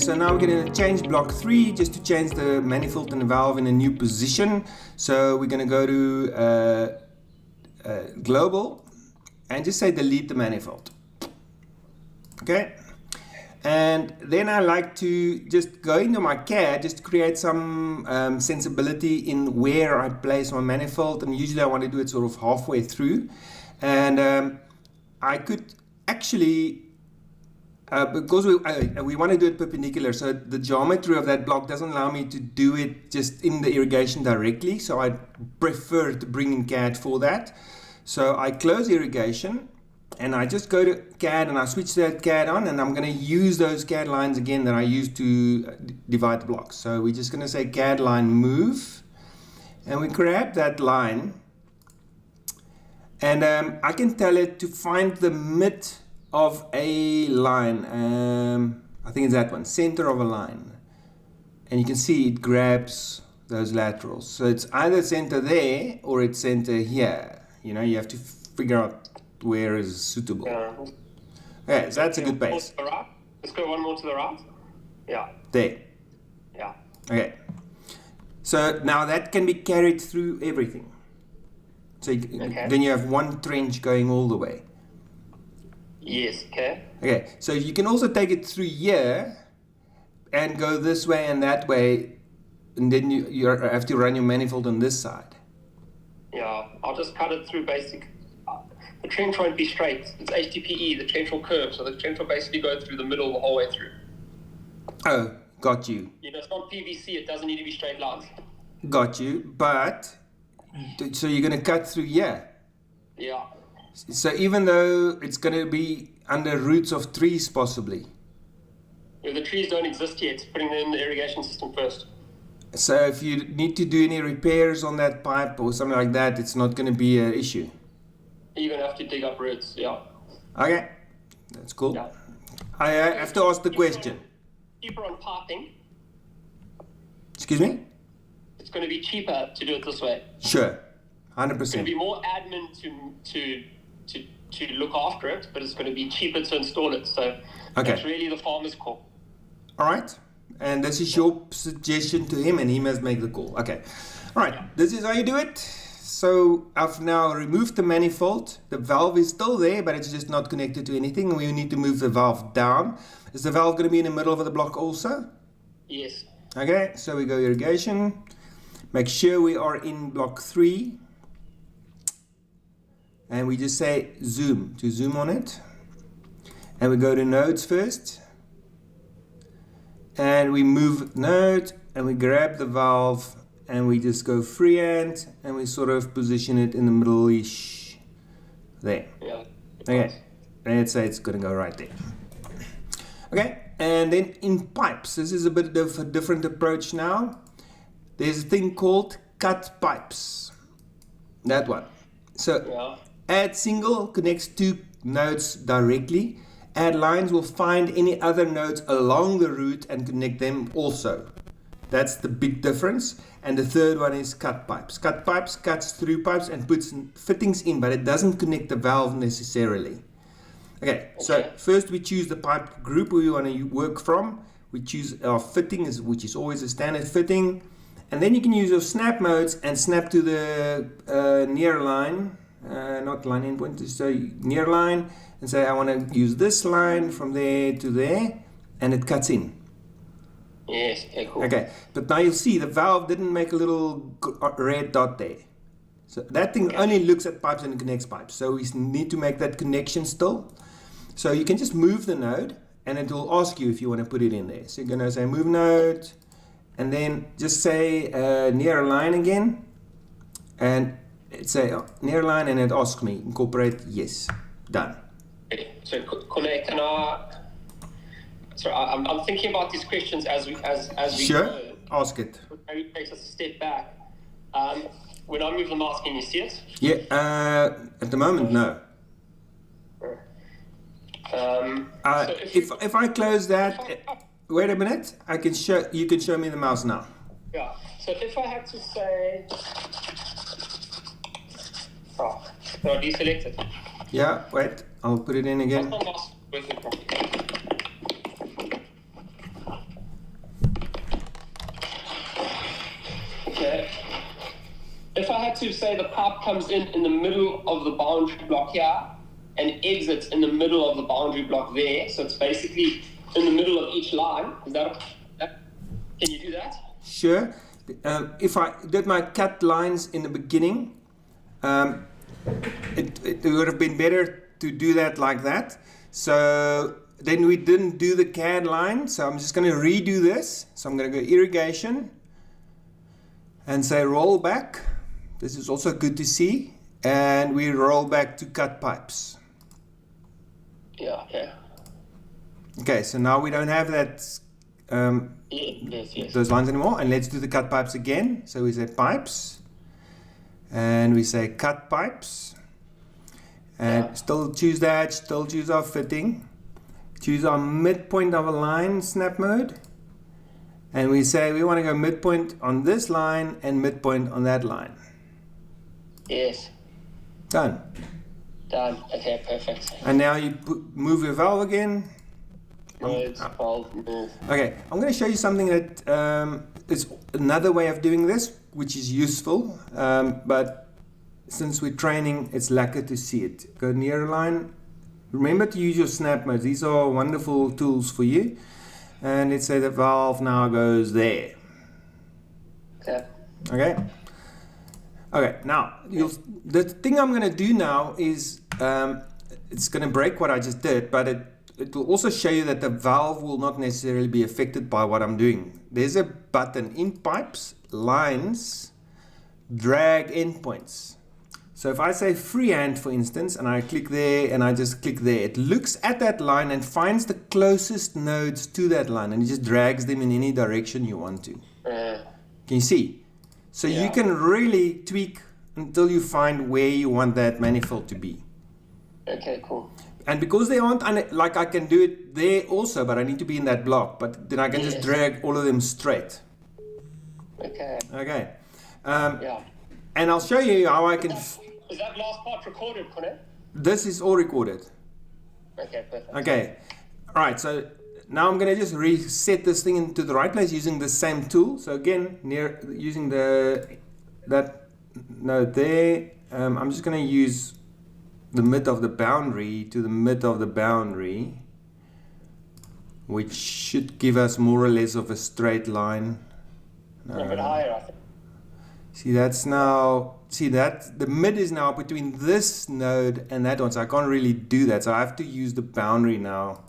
so now we're going to change block 3 just to change the manifold and the valve in a new position. So we're going to go to global and just say delete the manifold. Okay, and then I like to just go into my CAD just to create some sensibility in where I place my manifold, and usually I want to do it sort of halfway through. And I could actually because we want to do it perpendicular, so the geometry of that block doesn't allow me to do it just in the irrigation directly, so I prefer to bring in CAD for that. So I close irrigation and I just go to CAD and I switch that CAD on, and I'm going to use those CAD lines again that I used to divide the blocks. So we're just going to say CAD line move, and we grab that line, and I can tell it to find the mid of a line. I think it's that one, center of a line, and you can see it grabs those laterals. So it's either center there or it's center here. You know, you have to figure out where is suitable. Okay, so that's a good base. Right. Let's go one more to the right. Yeah. There. Yeah. Okay. So now that can be carried through everything. So then you have one trench going all the way. Yes, okay. Okay, so you can also take it through here and go this way and that way, and then you have to run your manifold on this side. Yeah, I'll just cut it through basic. The trench won't be straight. It's HDPE, the trench will curve, so the trench will basically go through the middle the whole way through. Oh, got you. You know, it's not PVC, it doesn't need to be straight lines. Got you, but, so you're going to cut through here? Yeah. So even though it's going to be under roots of trees possibly? Yeah, the trees don't exist yet, putting them in the irrigation system first. So if you need to do any repairs on that pipe or something like that, it's not going to be an issue? You're going to have to dig up roots, yeah. Okay, that's cool. Yeah. I have to ask the question. Cheaper on piping. Excuse me? It's going to be cheaper to do it this way. Sure, 100%. It's going to be more admin to look after it, but it's going to be cheaper to install it. So that's really the farmer's call. All right. And this is your suggestion to him, and he must make the call. Okay. All right. This is how you do it. So I've now removed the manifold. The valve is still there, but it's just not connected to anything. We need to move the valve down. Is the valve going to be in the middle of the block also? Yes. Okay. So we go irrigation. Make sure we are in block 3. And we just say zoom to zoom on it. And we go to nodes first. And we move node and we grab the valve and we just go freehand and we sort of position it in the middle-ish there. Yeah. Okay. Let's say it's going to go right there. Okay. And then in pipes, this is a bit of a different approach now. There's a thing called cut pipes. That one. So add single connects 2 nodes directly. Add lines will find any other nodes along the route and connect them also. That's the big difference. And the third one is cut pipes. Cut pipes cuts through pipes and puts fittings in, but it doesn't connect the valve necessarily. Okay, so first we choose the pipe group we want to work from. We choose our fitting, which is always a standard fitting. And then you can use your snap modes and snap to the near line, not line endpoint, so near line, and say I want to use this line from there to there, and it cuts in. Yes, okay, cool. Okay, but now you'll see the valve didn't make a little red dot there. So that thing only looks at pipes and connects pipes. So we need to make that connection still. So you can just move the node, and it will ask you if you want to put it in there. So you're going to say move node, and then just say near line again, and it say near line, and it asks me incorporate yes, done. So connect, and I'm thinking about these questions as we go. Ask it. Maybe take us a step back. When I move the mouse, can you see it? Yeah. At the moment, no. So if I close that, wait a minute. I can show you. Can show me the mouse now. Yeah. So if I had to say, so I deselect it. Yeah. Wait. I'll put it in again. if I had to say the pipe comes in the middle of the boundary block here and exits in the middle of the boundary block there, so it's basically in the middle of each line, is that can you do that? Sure. If I did my cut lines in the beginning, it would have been better to do that like that. So then we didn't do the CAD line, so I'm just going to redo this. So I'm going to go irrigation and say roll back. This is also good to see. And we roll back to cut pipes. Yeah, okay. Okay, so now we don't have that yes. those lines anymore. And let's do the cut pipes again. So we say pipes. And we say cut pipes. And still choose that, still choose our fitting. Choose our midpoint of a line, snap mode. And we say we want to go midpoint on this line and midpoint on that line. Yes. Done. Done. Okay, perfect. And now you move your valve again. Nodes, valve, move. Okay, I'm going to show you something that is another way of doing this, which is useful. But since we're training, it's lacquer to see it. Go near a line. Remember to use your snap modes. These are wonderful tools for you. And let's say the valve now goes there. Okay. Okay. Okay. Now, the thing I'm going to do now is it's going to break what I just did, but it will also show you that the valve will not necessarily be affected by what I'm doing. There's a button in pipes, lines, drag endpoints. So if I say freehand, for instance, and I click there and I just click there, it looks at that line and finds the closest nodes to that line and it just drags them in any direction you want to. Can you see? So you can really tweak until you find where you want that manifold to be. Okay, cool. And because they aren't, like I can do it there also, but I need to be in that block, but then I can just drag all of them straight. Okay. Okay. Yeah. And I'll show you how I can... Is that last part recorded, Connor? This is all recorded. Okay, perfect. Okay. All right, so now I'm going to just reset this thing into the right place using the same tool. So again, using that node there, I'm just going to use the mid of the boundary to the mid of the boundary, which should give us more or less of a straight line. A bit higher, I think. See, that's now, the mid is now between this node and that one, so I can't really do that. So I have to use the boundary now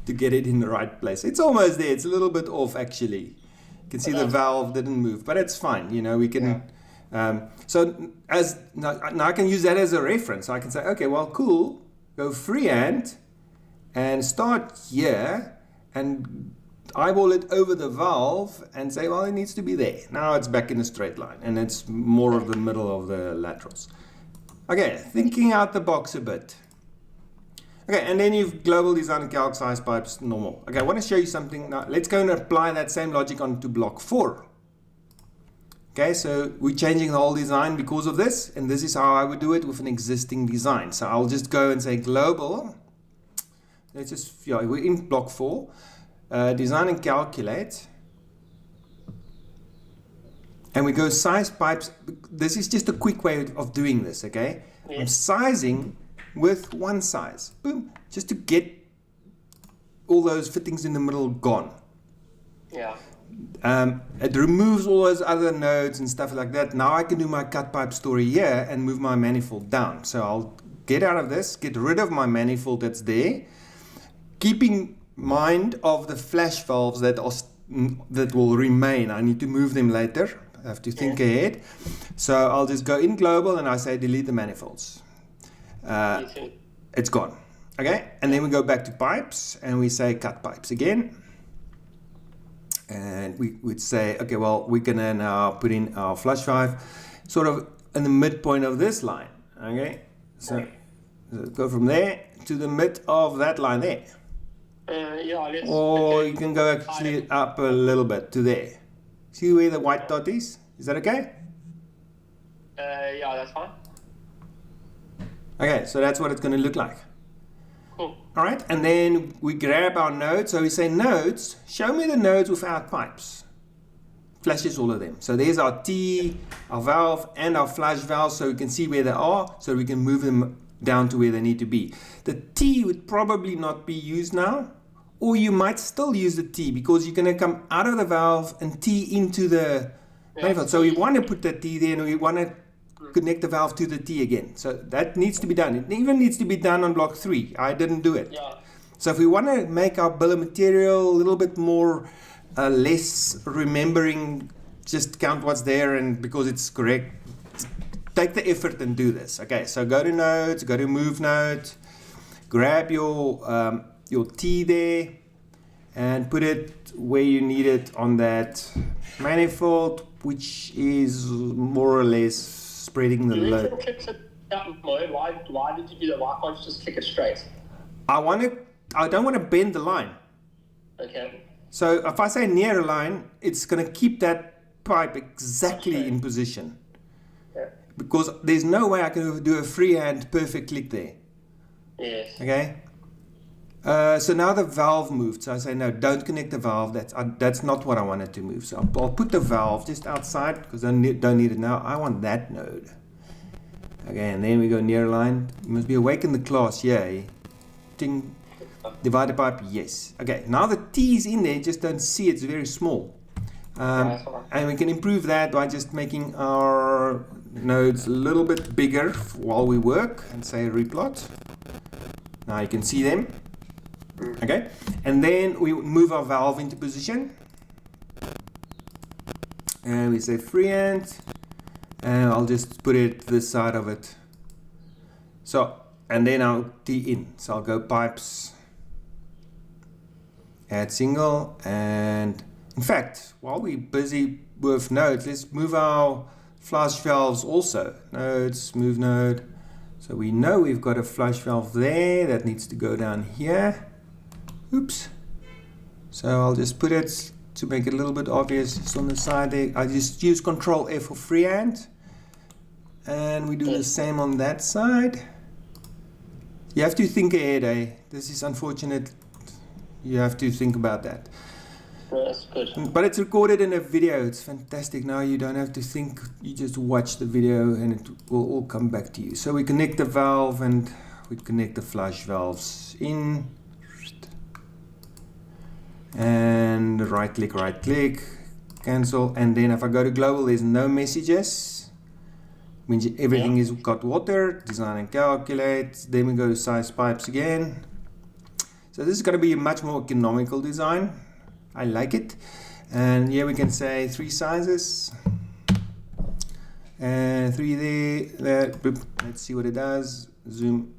to get it in the right place. It's almost there. It's a little bit off, actually. You can see the valve didn't move, but it's fine. You know, we can... so now I can use that as a reference. I can say, okay, well, cool. Go freehand and start here and eyeball it over the valve and say, well, it needs to be there. Now it's back in a straight line and it's more of the middle of the laterals. Okay, thinking out the box a bit. Okay, and then you've global design and calc size pipes normal. Okay, I want to show you something now. Let's go and apply that same logic onto block 4. Okay, so we're changing the whole design because of this, and this is how I would do it with an existing design. So I'll just go and say global. Let's just, we're in block 4. Design and calculate. And we go size pipes. This is just a quick way of doing this, okay? Yeah. I'm sizing with one size. Boom. Just to get all those fittings in the middle gone. Yeah. It removes all those other nodes and stuff like that. Now I can do my cut pipe story here and move my manifold down. So I'll get out of this, get rid of my manifold that's there, keeping mind of the flash valves that will remain. I need to move them later. I have to think ahead. So I'll just go in global and I say delete the manifolds. It's gone. Okay, and then we go back to pipes and we say cut pipes again. And we would say, okay, well, we're gonna now put in our flush drive sort of in the midpoint of this line. Okay, so go from there to the mid of that line there. Or you can go actually up a little bit to there. See where the white dot is? Is that okay? Yeah, that's fine. Okay, so that's what it's going to look like. Cool. All right, and then we grab our nodes. So we say nodes, show me the nodes without pipes. flashes all of them. So there's our T, our valve, and our flush valve, so we can see where they are, so we can move them down to where they need to be. The T would probably not be used now, or you might still use the T because you're going to come out of the valve and T into the manifold. So we want to put the T there, and we want to connect the valve to the T again. So that needs to be done. It even needs to be done on block 3. I didn't do it. Yeah. So if we want to make our bill of material a little bit more less remembering, just count what's there, and because it's correct, take the effort and do this. Okay, so go to nodes, go to move node, grab your T there and put it where you need it on that manifold, which is more or less spreading the load. Why did you do that? Why can't you just click it straight? I don't want to bend the line. Okay. So if I say near a line, it's going to keep that pipe exactly in position. Yeah. Because there's no way I can do a freehand perfect click there. Yes. Okay. So now the valve moved. So I say no, don't connect the valve. That's not what I wanted to move. So I'll put the valve just outside because I don't need it now. I want that node. Okay, and then we go near line. You must be awake in the class. Yay. Ting. Divider pipe. Yes. Okay. Now the T is in there. Just don't see it's very small. And we can improve that by just making our nodes a little bit bigger while we work, and say replot. Now you can see them. Okay, and then we move our valve into position, and we say freehand, and I'll just put it this side of it. So, and then I'll T in. So I'll go pipes, add single, and in fact, while we're busy with nodes, let's move our flush valves also. Nodes, move node. So we know we've got a flush valve there that needs to go down here. Oops. So I'll just put it to make it a little bit obvious. It's on the side there. I just use Control F for freehand. And we do the same on that side. You have to think ahead, eh? This is unfortunate. You have to think about that. No, that's good. But it's recorded in a video. It's fantastic. Now you don't have to think. You just watch the video and it will all come back to you. So we connect the valve and we connect the flush valves in. And right click, cancel. And then if I go to global, there's no messages. Means everything is got water. Design and calculate. Then we go to size pipes again. So this is going to be a much more economical design. I like it. And here we can say 3 sizes. And 3 there. Boop. Let's see what it does. Zoom.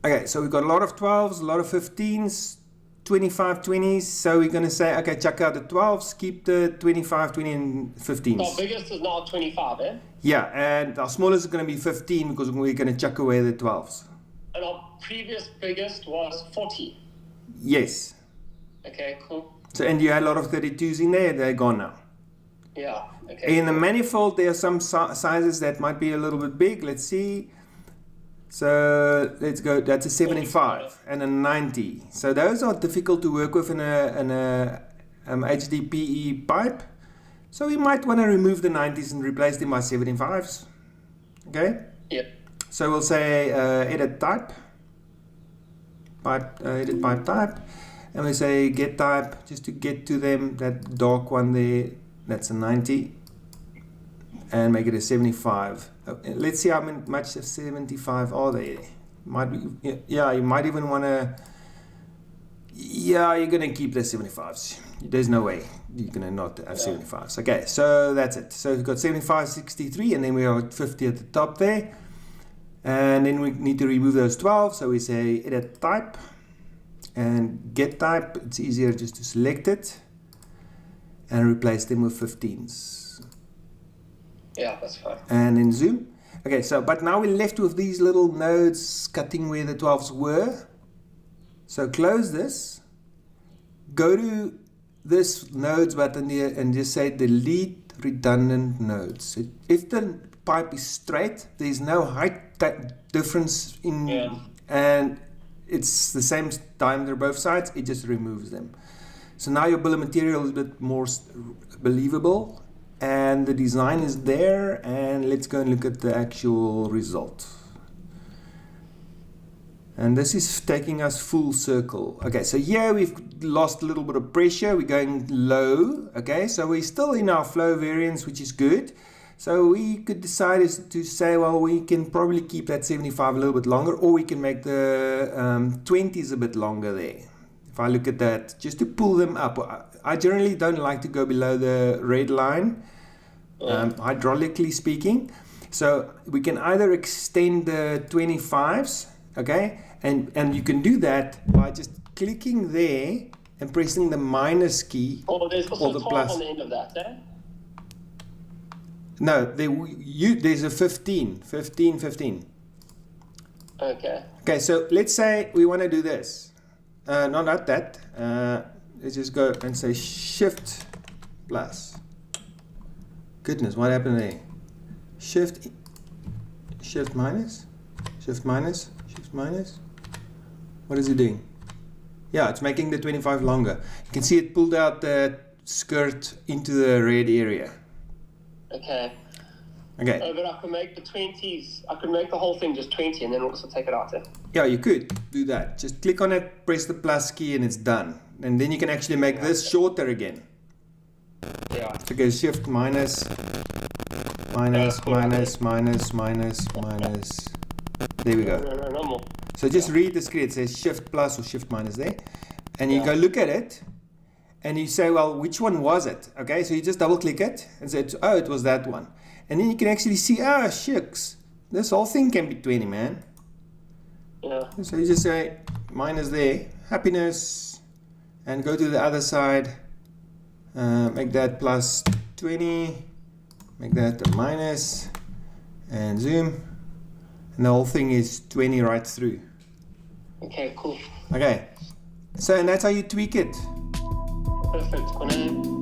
Okay, so we've got a lot of 12s, a lot of 15s. 25, 20s, so we're going to say, okay, chuck out the 12s, keep the 25, 20, and 15s. Our biggest is now 25, eh? Yeah, and our smallest is going to be 15 because we're going to chuck away the 12s. And our previous biggest was 40. Yes. Okay, cool. So, and you had a lot of 32s in there, they're gone now. Yeah, okay. In the manifold, there are some sizes that might be a little bit big. Let's see. So let's go, that's a 75 and a 90. So those are difficult to work with in a HDPE pipe. So we might want to remove the 90s and replace them by 75s. Okay? Yeah. So we'll say edit type, edit pipe type, and we say get type just to get to them, that dark one there, that's a 90. And make it a 75. Let's see how much of 75 are there. Might be, yeah, you might even want to. Yeah, you're gonna keep the 75s. There's no way you're gonna not have 75s. Okay, so that's it. So we've got 75, 63, and then we are at 50 at the top there. And then we need to remove those 12. So we say edit type and get type. It's easier just to select it and replace them with 15s. Yeah, that's fine. And then zoom. Okay, so, but now we're left with these little nodes cutting where the 12s were. So close this. Go to this nodes button here and just say delete redundant nodes. So if the pipe is straight, there's no height difference in, and it's the same diameter both sides, it just removes them. So now your bill of material is a bit more believable, and the design is there, and let's go and look at the actual result. And this is taking us full circle. Okay, so here we've lost a little bit of pressure. We're going low. Okay, so we're still in our flow variance, which is good. So we could decide to say, well, we can probably keep that 75 a little bit longer, or we can make the 20s a bit longer there. If I look at that, just to pull them up. I generally don't like to go below the red line, hydraulically speaking. So we can either extend the 25s, okay? And you can do that by just clicking there and pressing the minus key Oh, there's also or the 12 plus. on the end of that, eh? No, there's a 15. Okay. Okay, so let's say we want to do this. No, not that. Let's just go and say shift plus. Goodness, what happened there? Shift minus, shift minus, shift minus. What is it doing? Yeah, it's making the 25 longer. You can see it pulled out the skirt into the red area. Okay. Okay. Oh, but I can make the 20s. I could make the whole thing just 20 and then also take it out. Eh? Yeah, you could do that. Just click on it, press the plus key, and it's done. And then you can actually make this shorter again. Yeah. So go shift minus, minus, minus, minus, minus, minus. There we go. No more. So just read the screen. It says shift plus or shift minus there. And you go look at it. And you say, well, which one was it? Okay, so you just double click it and say, oh, it was that one. And then you can actually see, ah, shucks. This whole thing can be 20, man. Yeah. So you just say, minus there, happiness. And go to the other side. Make that plus 20. Make that a minus. And zoom. And the whole thing is 20 right through. Okay, cool. Okay. So, and that's how you tweak it. Perfect.